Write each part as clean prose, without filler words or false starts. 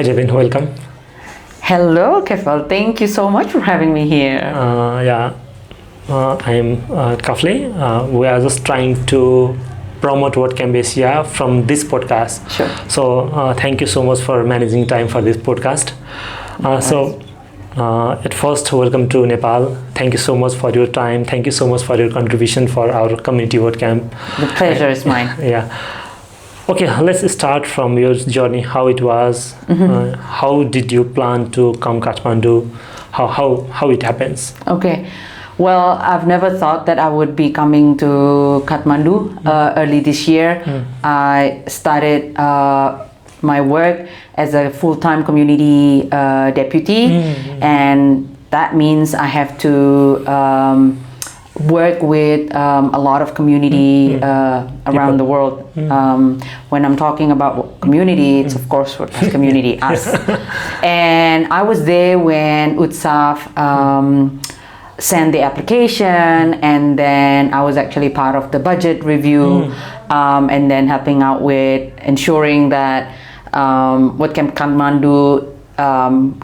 Hi Devin, welcome. Hello, Kafle. Thank you so much for having me here. I'm Kafle. We are just trying to promote WordCamp Asia from this podcast. Sure. So thank you so much for managing time for this podcast. At first, welcome to Nepal. Thank you so much for your time. Thank you so much for your contribution for our community WordCamp. The pleasure is mine. Yeah. Okay, let's start from your journey, how it was. How did you plan to come Kathmandu? How it happens? Okay. Well, I've never thought that I would be coming to Kathmandu early this year. I started my work as a full-time community deputy, and that means I have to work with a lot of community around the world. When I'm talking about community, it's of course WordPress community, us. And I was there when Utsaf sent the application, and then I was actually part of the budget review, and then helping out with ensuring that WordCamp Kathmandu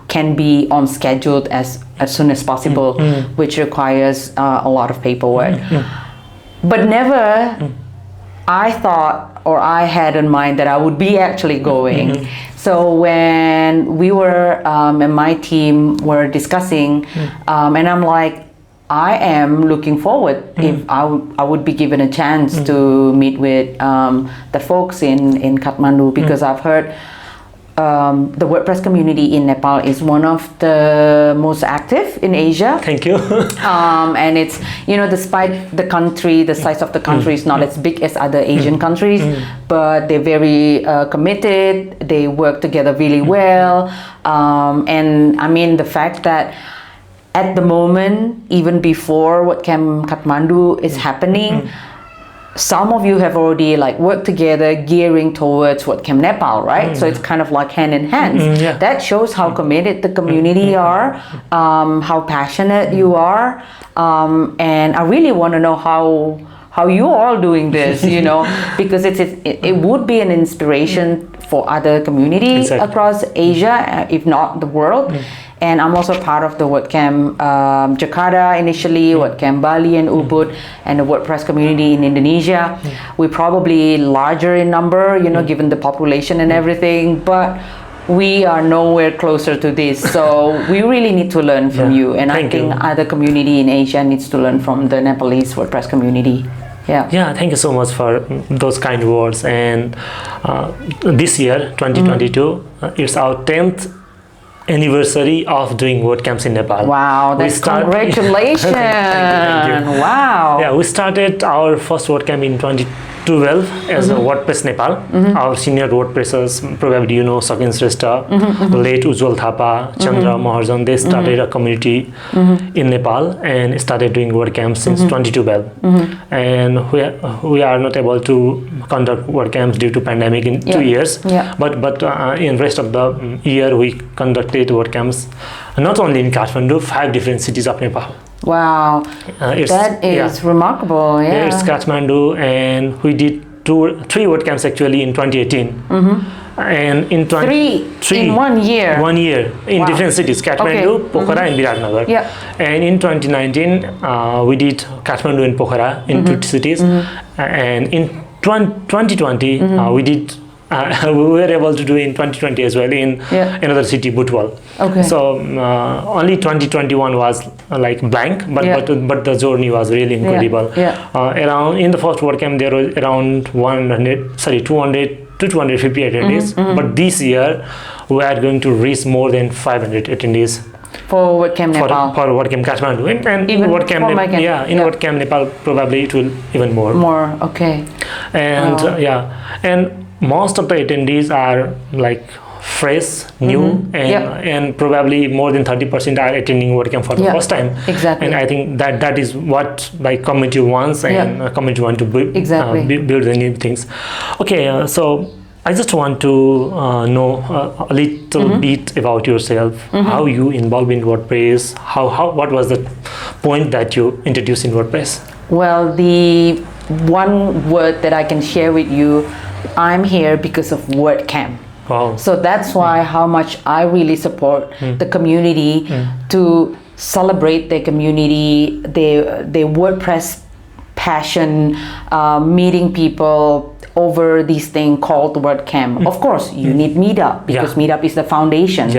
can be on schedule as soon as possible, which requires a lot of paperwork. But never I thought, or I had in mind that I would be actually going. So when we were and my team were discussing, and I'm like, I am looking forward if I would be given a chance to meet with the folks in Kathmandu, because I've heard the WordPress community in Nepal is one of the most active in Asia. Thank you. And it's, despite the country, the size of the country is not as big as other Asian countries, but they're very committed. They work together really well. And I mean, the fact that at the moment, even before WordCamp Kathmandu is happening, some of you have already worked together gearing towards WordCamp Nepal, right? So it's kind of like hand in hand. That shows how committed the community are, how passionate you are, and I really want to know how you all doing this, because it would be an inspiration for other communities across Asia, if not the world. And I'm also part of the WordCamp Jakarta initially, WordCamp Bali and Ubud, and the WordPress community in Indonesia. We're probably larger in number, given the population and everything, but we are nowhere closer to this. So we really need to learn from you. And I think other community in Asia needs to learn from the Nepalese WordPress community. Yeah, thank you so much for those kind words. And this year, 2022, it's our 10th anniversary of doing WordCamps in Nepal. Wow, that's congratulations. Thank you. Wow. Yeah, we started our first WordCamp in 2012 as a WordPress Nepal. Our senior WordPressers, probably Sakin Srestha, late Ujjwal Thapa, Chandra, Maharjan, they started a community in Nepal and started doing WordCamps since 2012. And we are not able to conduct WordCamps due to pandemic in 2 years. But in rest of the year we conducted WordCamps not only in Kathmandu, 5 different cities of Nepal. Wow, that is remarkable. Yeah, it's Kathmandu, and we did 3 WordCamps actually in 2018. And in three in 1 year. 1 year in different cities: Kathmandu, Pokhara, and Viratnagar. And in 2019, we did Kathmandu and Pokhara in 2 cities. And in 2020, we did. We were able to do in 2020 as well in another city, Butwal. So only 2021 was blank, but the journey was really incredible. Around in the first WordCamp there was around 200 to 250 attendees, but this year we are going to reach more than 500 attendees. For WordCamp Nepal. For WordCamp Kathmandu and even WordCamp WordCamp Nepal probably it will even more. And and most of the attendees are fresh, new, and probably more than 30% are attending WordCamp for the first time. And I think that is what community wants, and community want to build the new things. Okay, so I just want to know a little bit about yourself, how you involved in WordPress, what was the point that you introduced in WordPress? Well, the one word that I can share with you, I'm here because of WordCamp. Wow. So that's why how much I really support the community to celebrate their community, their WordPress passion, meeting people over this thing called WordCamp. Of course, you need Meetup because Meetup is the foundation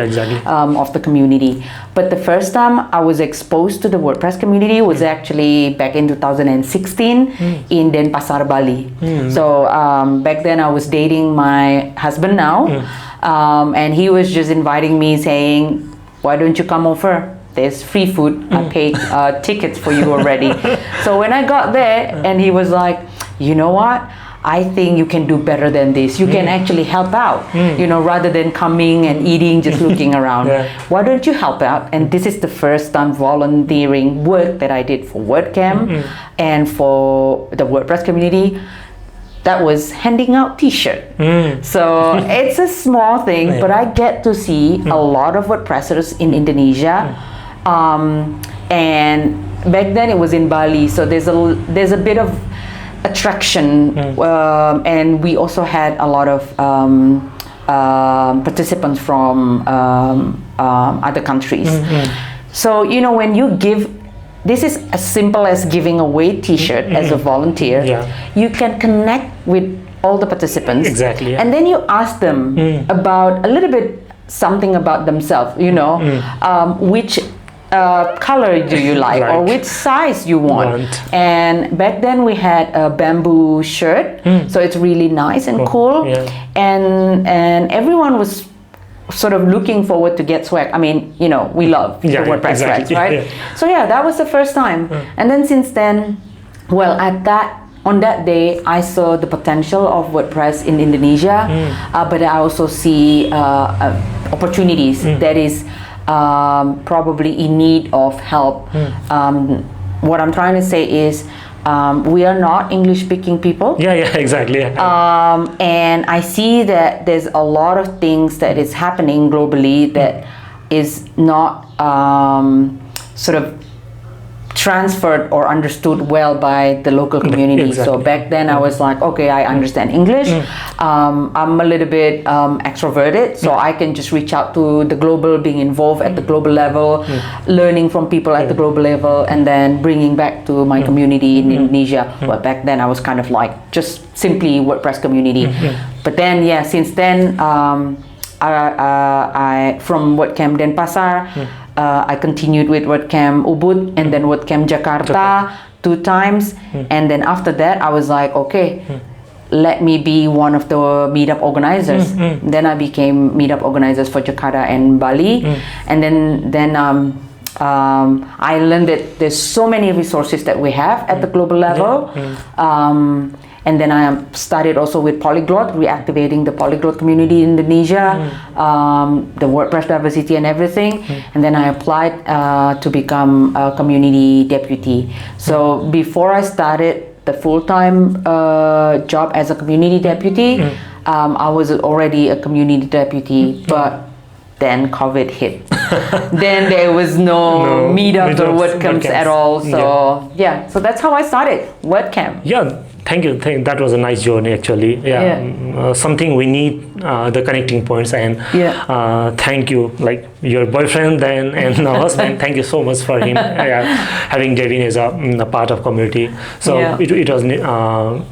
of the community. But the first time I was exposed to the WordPress community was actually back in 2016 in Denpasar, Bali. So back then I was dating my husband now, and he was just inviting me saying, why don't you come over? There's free food. I paid tickets for you already. So when I got there and he was like, you know what? I think you can do better than this. You can actually help out, you know, rather than coming and eating, just looking around. Why don't you help out? And this is the first time volunteering work that I did for WordCamp and for the WordPress community. That was handing out t-shirt. So it's a small thing, but I get to see a lot of WordPressers in Indonesia. And back then it was in Bali, so there's a bit of attraction, and we also had a lot of participants from other countries. So you know, when you give, this is as simple as giving away t-shirt as a volunteer. You can connect with all the participants, and then you ask them about a little bit something about themselves, you know, which color do you like, or which size you want. And back then we had a bamboo shirt, so it's really nice and cool, and everyone was sort of looking forward to get swag. I mean, you know, we love the WordPress swags, right? So yeah, that was the first time. And then since then, well, on that day, I saw the potential of WordPress in Indonesia, but I also see opportunities that is probably in need of help. What I'm trying to say is we are not English speaking people. Exactly. And I see that there's a lot of things that is happening globally that is not sort of transferred or understood well by the local community. So back then I was like, okay, I understand English. I'm a little bit extroverted, so I can just reach out to the global, being involved at the global level, learning from people at the global level, and then bringing back to my community in Indonesia. But back then I was kind of like just simply WordPress community. But then since then I from WordCamp Denpasar, I continued with WordCamp Ubud and then WordCamp Jakarta 2 times, and then after that I was like, okay, let me be one of the meetup organizers. Then I became meetup organizers for Jakarta and Bali, and then I learned that there's so many resources that we have at the global level. And then I started also with Polyglot, reactivating the Polyglot community in Indonesia, the WordPress diversity and everything. And then I applied to become a community deputy. So before I started the full-time job as a community deputy, I was already a community deputy, but then COVID hit. Then there was no meetups or WordCamps at all. So so that's how I started WordCamp. Thank you. That was a nice journey, actually. Something we need, the connecting points, and thank you, like your boyfriend then and now husband. Thank you so much for him having Devin as a part of community. So it was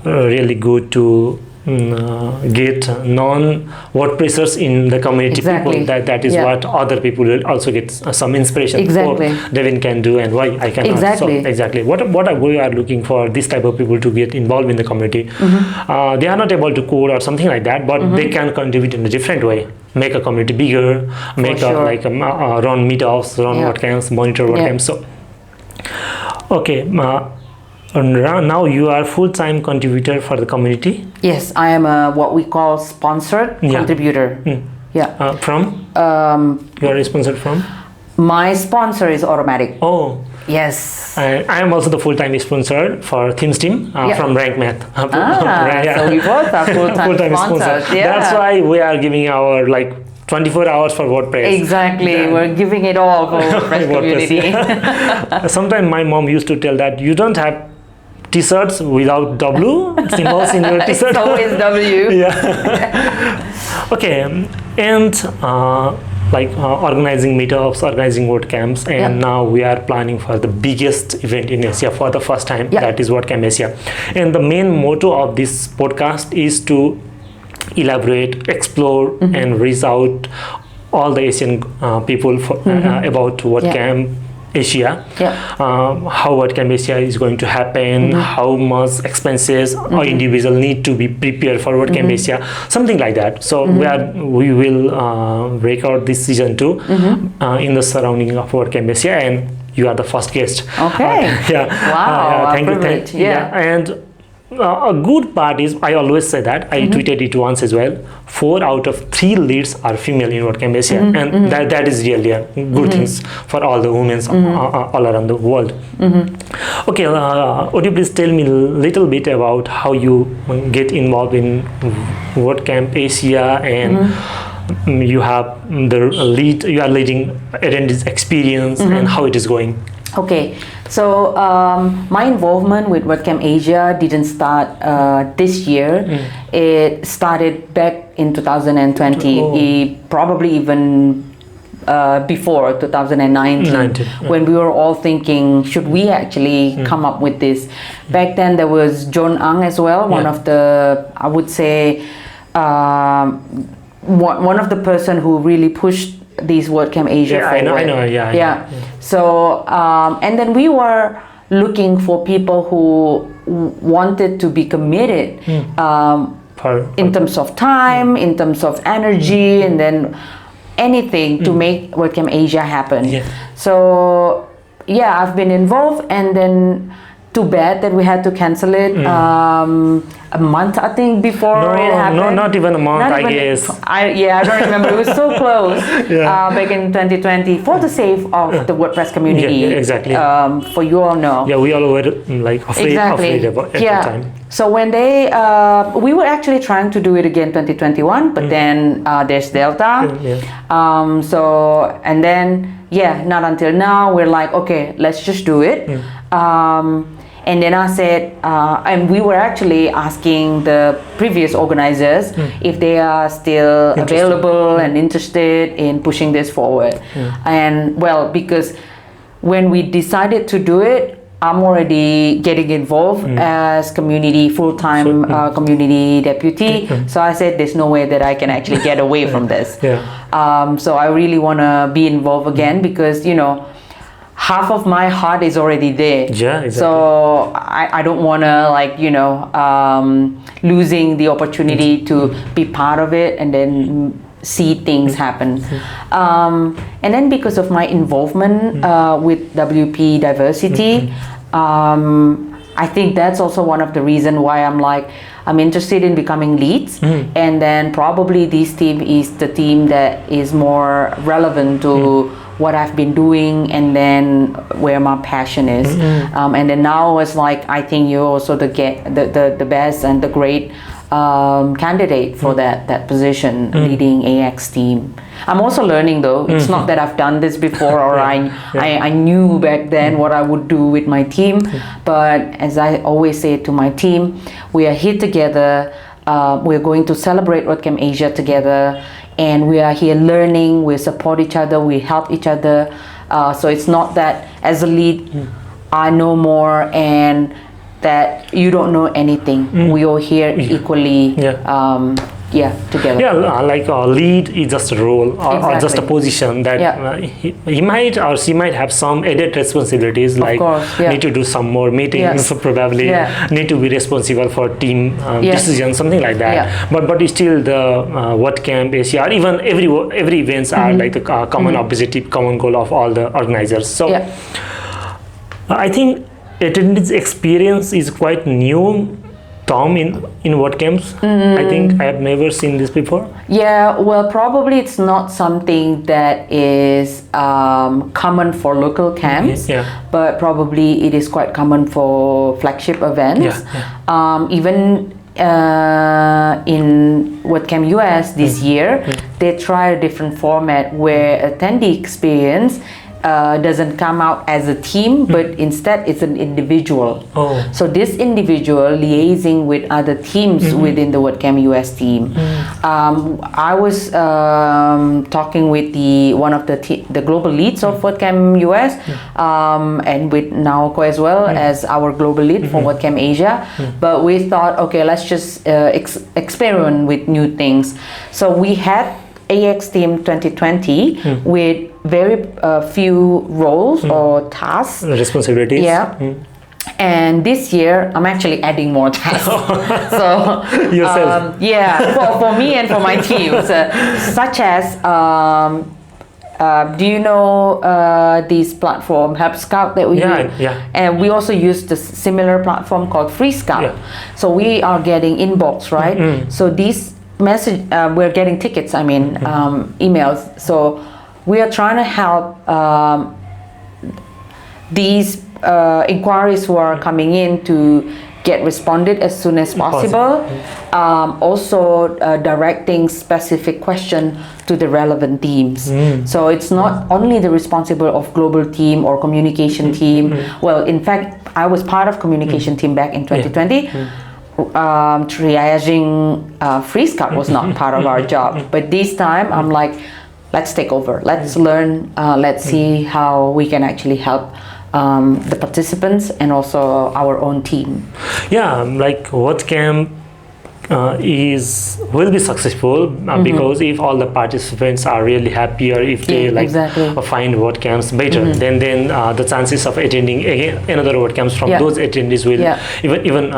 really good to get non-WordPressers in the community. People that is what other people will also get some inspiration. Devin can do and why I cannot. So what we are looking for this type of people to get involved in the community. They are not able to code or something like that, but they can contribute in a different way. Make a community bigger, make run meetups, run WordCamps, monitor WordCamps. So okay. Now you are full-time contributor for the community? Yes, I am what we call sponsored contributor. From? You are sponsored from? My sponsor is Automattic. Oh. Yes. I am also the full-time sponsor for Themes Team from Rank Math. So we both are full-time sponsors. That's why we are giving our 24 hours for WordPress. Exactly, we're giving it all for WordPress community. Sometimes my mom used to tell that you don't have t-shirts without W symbols in your t-shirt. It's always W. Okay, and organizing meetups, organizing WordCamps, and now we are planning for the biggest event in Asia for the first time. That is WordCamp Asia, and the main motto of this podcast is to elaborate, explore, and reach out all the Asian people about WordCamp Asia, how WordCamp Asia is going to happen, how much expenses or individual need to be prepared for WordCamp Asia, something like that. So we will record this season 2 in the surrounding of WordCamp Asia, and you are the first guest. Okay. Wow. Thank you. And a good part is, I always say that, I tweeted it once as well, 4 out of 3 leads are female in WordCamp Asia, and that is really a good things for all the women all around the world. Okay, would you please tell me a little bit about how you get involved in WordCamp Asia, and you have you are leading Attendee Experience, and how it is going? Okay, so my involvement with WordCamp Asia didn't start this year. It started back in 2020, probably even before 2019, when we were all thinking, should we actually come up with this? Back then there was John Ang as well, one of the, I would say, one of the person who really pushed these WordCamp Asia forward. I know. So and then we were looking for people who wanted to be committed in terms of time, in terms of energy, and then anything to make WordCamp Asia happen. So I've been involved, and then too bad that we had to cancel it a month, I think, before it happened. No, not even a month, I guess. I don't remember. It was so close back in 2020 for the sake of the WordPress community. Exactly. For you all know. Yeah, we all were afraid about at the time. So when we were actually trying to do it again 2021, but then there's Delta. And then not until now we're like, okay, let's just do it. And then I said, and we were actually asking the previous organizers if they are still available and interested in pushing this forward. And well, because when we decided to do it, I'm already getting involved as community full-time community deputy. So I said, there's no way that I can actually get away from this. So I really want to be involved again, because half of my heart is already there. So I don't want to losing the opportunity to be part of it and then see things happen. And then because of my involvement with WP Diversity, I think that's also one of the reasons why I'm interested in becoming leads. And then probably this team is the team that is more relevant to what I've been doing, and then where my passion is. And then now it's I think you're also the best and the great candidate for that position, leading AX team. I'm also learning though. It's not that I've done this before or I knew back then what I would do with my team. But as I always say to my team, we are here together. We're going to celebrate WordCamp Asia together, and we are here learning. We support each other, we help each other. So it's not that as a lead I know more and that you don't know anything. We all here equally together. Like a lead is just a role or just a position that he might or she might have some added responsibilities, need to do some more meetings, probably need to be responsible for team decisions, something like that. But still the WordCamp Asia or even every events are like a common objective, common goal of all the organizers. So I think Attendee Experience is quite new term in WordCamps. I think I have never seen this before. Well, probably it's not something that is common for local camps, but probably it is quite common for flagship events. Even in WordCamp US this year, they try a different format where Attendee Experience doesn't come out as a team, but instead it's an individual. Oh. So this individual liaising with other teams within the WordCamp US team. I was talking with one of the global leads of WordCamp US, and with Naoko as well as our global lead for WordCamp Asia. But we thought, okay, let's just experiment with new things. So we had AX Team 2020 with very few roles or tasks. Responsibilities. Yeah. And this year, I'm actually adding more tasks. So, yourself. For me and for my teams, such as, do you know this platform, Help Scout, that we use? Yeah. And we also use the similar platform called Free Scout. Yeah. So we are getting inbox, right? So these message, we're getting tickets, emails. So we are trying to help these inquiries who are coming in to get responded as soon as possible. Also directing specific question to the relevant teams. So it's not only the responsible of global team or communication team. Well, in fact, I was part of communication team back in 2020. Triaging Free Scout was not part of our job, but this time I'm like, let's take over, let's learn, let's see how we can actually help the participants and also our own team. Yeah, like WordCamp will be successful because if all the participants are really happy, or if they find WordCamps better, then the chances of attending another WordCamps from those attendees will even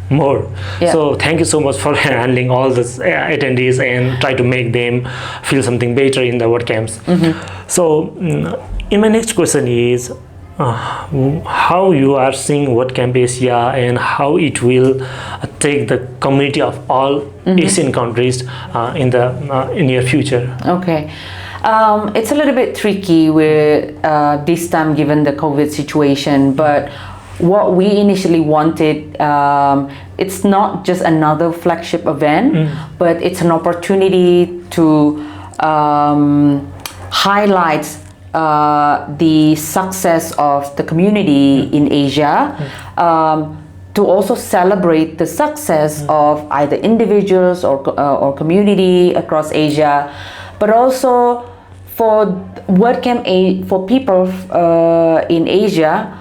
more. So thank you so much for handling all these attendees and try to make them feel something better in the WordCamps. So in my next question is how you are seeing WordCamp Asia and how it will take the community of all Asian countries in the near future. Okay. It's a little bit tricky with this time given the COVID situation, but what we initially wanted, it's not just another flagship event, but it's an opportunity to highlight the success of the community in Asia, to also celebrate the success of either individuals or community across Asia, but also for WordCamp for people in Asia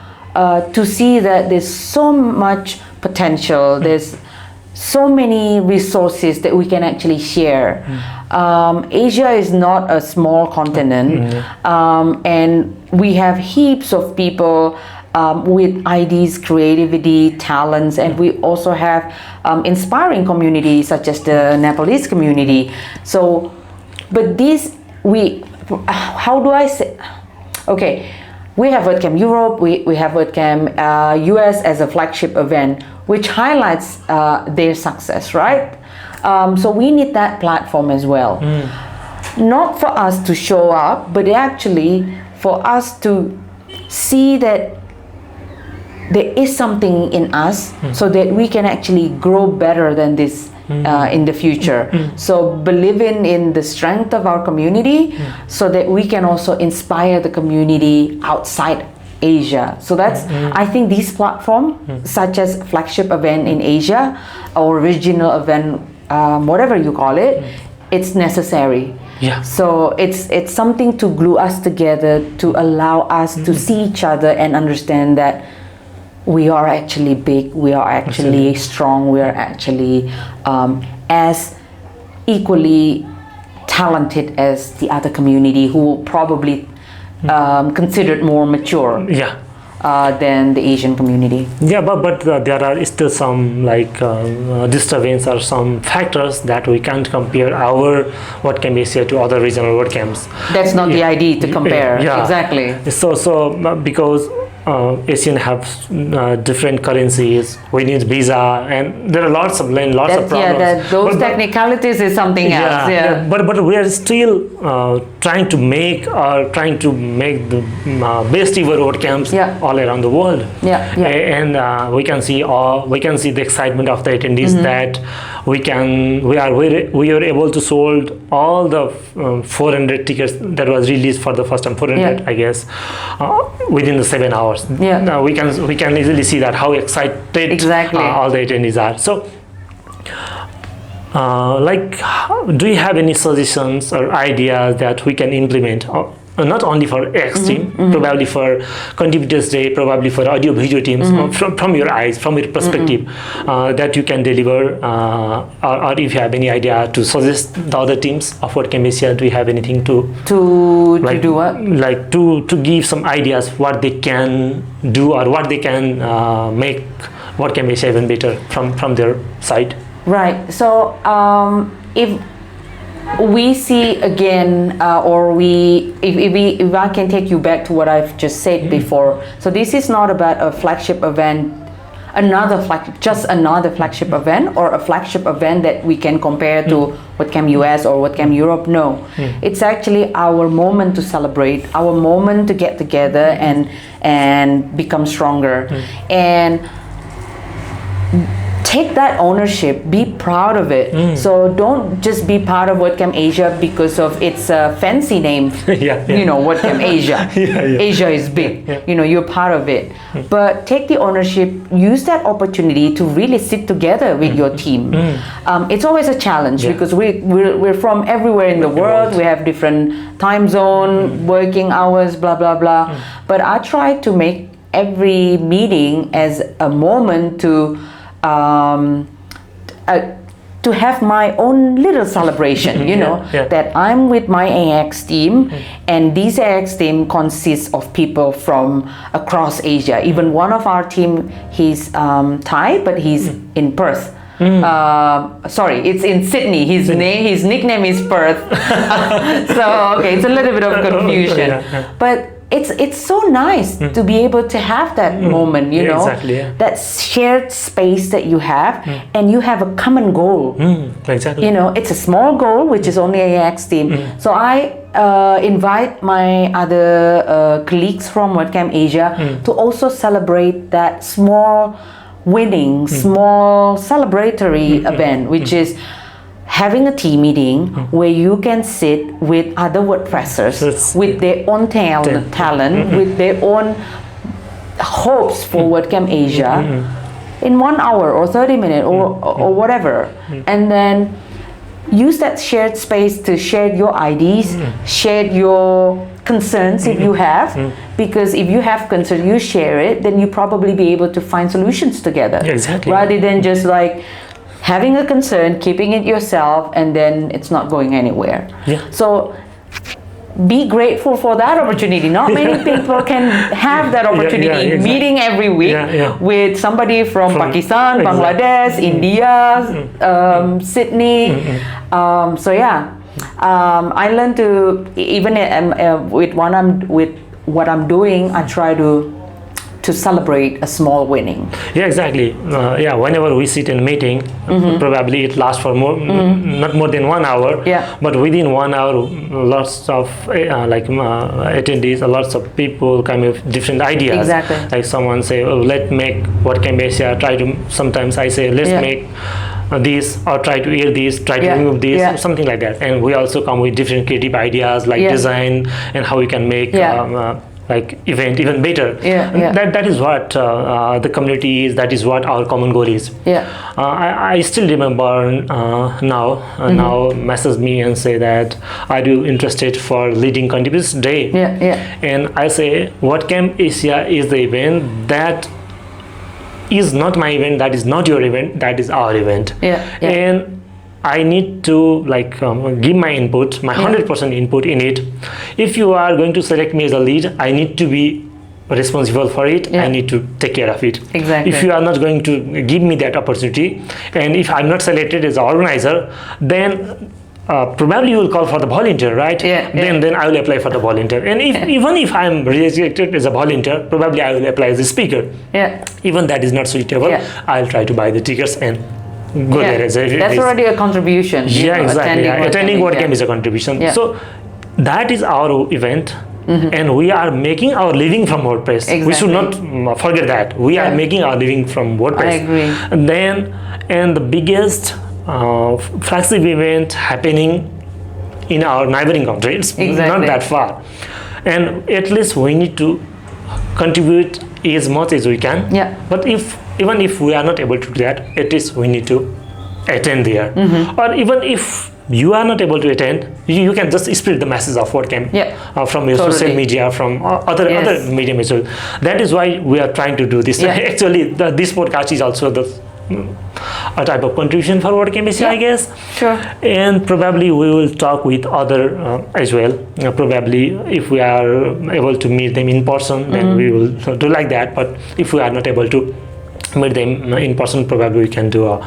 to see that there's so much potential, there's so many resources that we can actually share. Asia is not a small continent, and we have heaps of people with ideas, creativity, talents, and we also have inspiring communities such as the Nepalese community. So, but how do I say? Okay, we have WordCamp Europe, we have WordCamp US as a flagship event, which highlights their success, right? So we need that platform as well. Not for us to show up, but actually for us to see that there is something in us so that we can actually grow better than this in the future. So believing in the strength of our community so that we can also inspire the community outside Asia. So that's, I think this platform, such as flagship event in Asia or regional event, whatever you call it, it's necessary. So it's something to glue us together, to allow us to see each other and understand that we are actually big, we are actually strong, we are actually as equally talented as the other community who probably considered more mature than the Asian community. But there are still some disturbance or some factors that we can't compare our WordCamp Asia to other regional WordCamps. That's not the idea to compare. Exactly. So because Asian have different currencies. We need visa, and there are lots of problems. Those technicalities is something else. Yeah. But we are still trying to make the best ever WordCamps all around the world. And we can see the excitement of the attendees that we are able to sold all the 400 tickets that was released for the first time, 400 I guess, within the 7 hours. Now we can easily see that how excited all the attendees are. So do you have any suggestions or ideas that we can implement, not only for X team, probably for Contributors Day, probably for audio video teams, from your eyes, from your perspective, that you can deliver, or if you have any idea to suggest the other teams of WordCamp Asia, do you have anything to do what? Like to give some ideas what they can do or what they can make WordCamp Asia even better from their side? Right. So if we see again, if I can take you back to what I've just said before. So this is not about a flagship event, another flagship event, or a flagship event that we can compare to WordCamp US or WordCamp Europe. No, it's actually our moment to celebrate, our moment to get together and become stronger, and take that ownership, be proud of it. So don't just be part of WordCamp Asia because of its fancy name. You know, WordCamp Asia. Asia is big. You know, you're part of it. But take the ownership, use that opportunity to really sit together with your team. It's always a challenge because we're from everywhere in the world. We have different time zone, working hours, blah, blah, blah. But I try to make every meeting as a moment to have my own little celebration, you know, that I'm with my AX team, and this AX team consists of people from across Asia. Even one of our team, he's Thai, but he's in Perth. Sorry, it's in Sydney. His nickname is Perth. So okay, it's a little bit of confusion, but it's so nice to be able to have that moment, you know, that shared space that you have, and you have a common goal. You know, it's a small goal, which is only AX team. So I invite my other colleagues from WordCamp Asia to also celebrate that small winning, small celebratory event, which is having a team meeting where you can sit with other WordPressers with their own talent, with their own hopes for WordCamp Asia in 1 hour or 30 minutes or whatever, and then use that shared space to share your ideas, share your concerns if you have, because if you have concerns, you share it, then you probably be able to find solutions together, rather than just like having a concern, keeping it yourself, and then it's not going anywhere. So be grateful for that opportunity. Not many people can have that opportunity, meeting every week with somebody from Pakistan, Bangladesh, India, Sydney. So yeah, I learned to, even with what I'm doing, I try to celebrate a small winning. Whenever we sit in a meeting, probably it lasts for not more than 1 hour, but within 1 hour lots of attendees, lots of people come with different ideas. Like someone say, oh, let's make WordCamp Asia, sometimes I say let's make this, or try to add this, try to remove this, something like that. And we also come with different creative ideas like design and how we can make like event even better. That is what the community is. That is what our common goal is. I still remember now message me and say that, are you interested for leading Contributors Day? And I say WordCamp Asia is the event that is not my event, that is not your event, that is our event. And I need to give my input, my 100% input in it. If you are going to select me as a lead, I need to be responsible for it. I need to take care of it. If you are not going to give me that opportunity, and if I'm not selected as an organizer, then probably you will call for the volunteer, right? Then I will apply for the volunteer. And even if I am rejected as a volunteer, probably I will apply as a speaker. Even that is not suitable, I'll try to buy the tickets and go there as a... That's already a contribution. Exactly. Attending WordCamp is a contribution. So that is our event. And we are making our living from WordPress. We should not forget that. We are making our living from WordPress. I agree. And the biggest flagship event happening in our neighboring country. It's not that far. And at least we need to contribute as much as we can. But even if we are not able to do that, at least we need to attend there. Or even if you are not able to attend, you can just spread the message of WordCamp from your social media, from other medium as well. That is why we are trying to do this. Actually, this podcast is also a type of contribution for WordCamp Asia, I guess. And probably we will talk with other as well. Probably if we are able to meet them in person, then we will do like that. But if we are not able to meet them in person, probably we can do a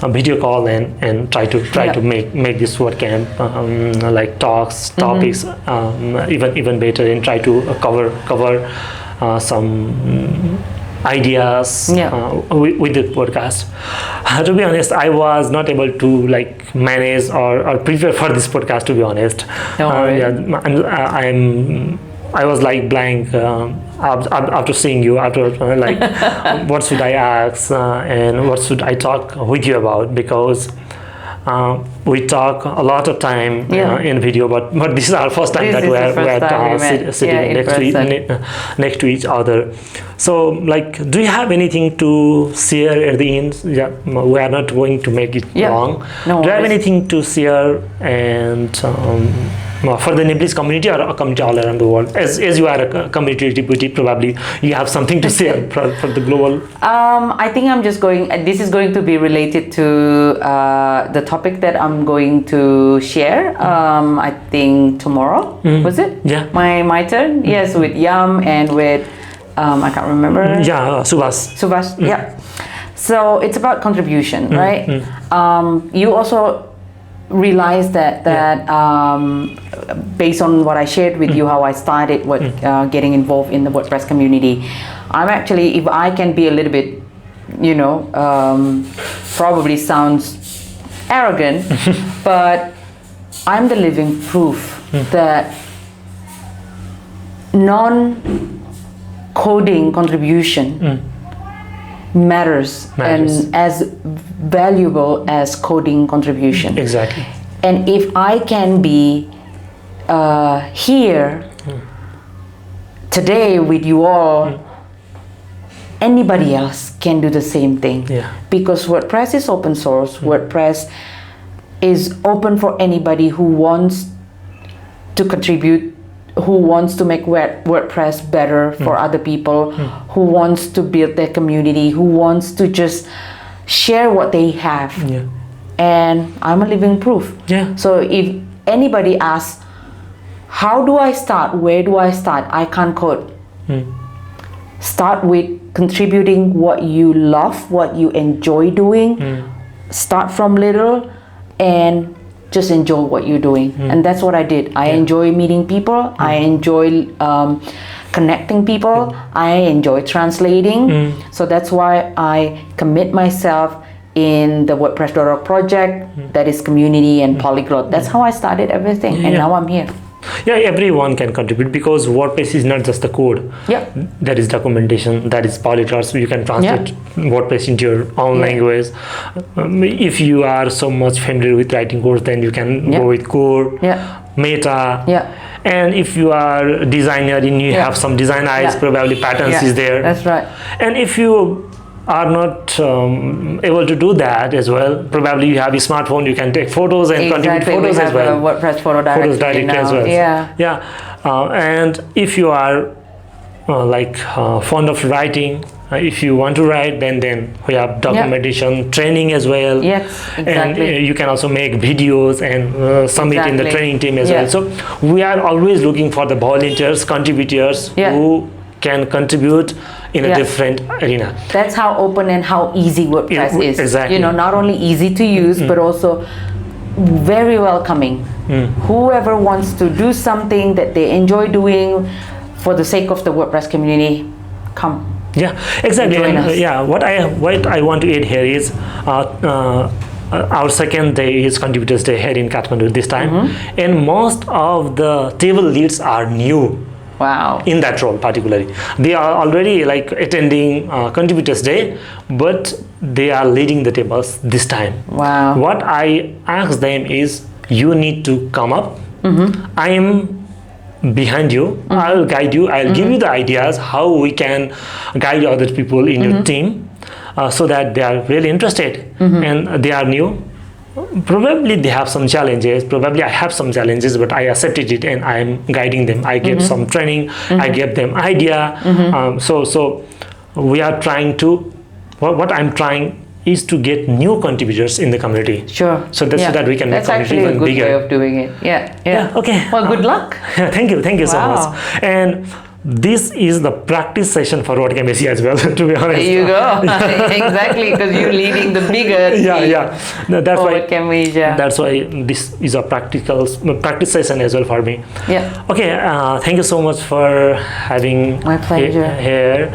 video call and try to make this WordCamp like talks, topics even better, and try to cover some ideas with the podcast. To be honest, I was not able to like manage or prepare for this podcast, to be honest. I was like blank after seeing you, after like what should I ask and what should I talk with you about, because we talk a lot of time in video, but this is our first time that we are sitting next to each other. So like, do you have anything to share at the end? We are not going to make it long. Do you have anything to share and for the Nepalese community or a community all around the world? As you are a community deputy, probably you have something to share for the global. I think I'm just going, this is going to be related to the topic that I'm going to share. I think tomorrow, was it? My turn? Yes, with Yam and with, I can't remember. Subhas, So it's about contribution, right? You also realize that based on what I shared with you, how I started getting involved in the WordPress community, I'm actually, if I can be a little bit, probably sounds arrogant, but I'm the living proof that non-coding contribution matters and as valuable as coding contribution. Exactly. And if I can be here today with you all, anybody else can do the same thing. Because WordPress is open source. WordPress is open for anybody who wants to contribute, who wants to make WordPress better for other people, who wants to build their community, who wants to just share what they have. And I'm a living proof. So if anybody asks, how do I start? Where do I start? I can't code. Start with contributing what you love, what you enjoy doing. Start from little and just enjoy what you're doing. And that's what I did. I enjoy meeting people. I enjoy connecting people. I enjoy translating. So that's why I commit myself in the WordPress.org project, that is community and polyglot. That's how I started everything, and now I'm here. Everyone can contribute, because WordPress is not just the code. There is documentation, that is polyglot, so you can translate WordPress into your own language. If you are so much familiar with writing code, then you can go with core, meta. And if you are a designer and you have some design eyes, probably patterns is there. That's right. And if you are not able to do that as well, probably you have a smartphone, you can take photos and contribute photos as well. WordPress photo directly as well. And if you are fond of writing, if you want to write, then we have documentation, training as well. And you can also make videos and submit in the training team as well. So we are always looking for the volunteers, contributors who can contribute in a different arena. That's how open and how easy WordPress is. Not only easy to use, but also very welcoming. Whoever wants to do something that they enjoy doing for the sake of the WordPress community, come. Yeah, exactly. Join us. Yeah, what I want to add here is our second day is Contributors Day here in Kathmandu this time, and most of the table leads are new. Wow. In that role particularly, they are already like attending Contributors Day, but they are leading the tables this time. Wow. What I ask them is, you need to come up. I am behind you. I'll guide you. I'll give you the ideas how we can guide other people in your team, so that they are really interested and they are new. Probably they have some challenges. Probably I have some challenges, but I accepted it and I am guiding them. I gave some training. I gave them idea. So we are trying to. What I'm trying is to get new contributors in the community. Sure. So that we can make community even bigger. That's actually a good way of doing it. Yeah. Okay. Well, good luck. Thank you so Wow. much. And this is the practice session for WordCamp Asia as well, to be honest. There you go. Exactly, because you're leading the bigger team. No, that's why WordCamp Asia. That's why this is a practice session as well for me. Yeah. Okay. Thank you so much for having my pleasure here.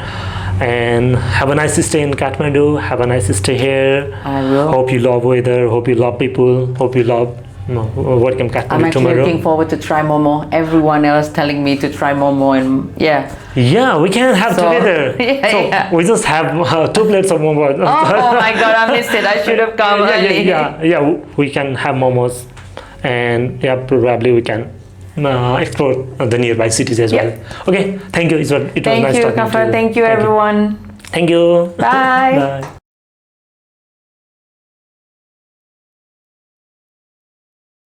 And have a nice stay in Kathmandu. Have a nice stay here. I will. Hope you love weather. Hope you love people. Hope you love WordCamp Kathmandu I'm actually tomorrow. looking forward to try Momo. Everyone else telling me to try Momo, and Yeah, we can have together. We just have 2 plates of momo. Oh my god, I missed it. I should have come early. Yeah, we can have momos, and probably we can explore the nearby cities as well. Okay, thank you. It was nice talking to you. Thank you, everyone. Thank you. Bye. Bye.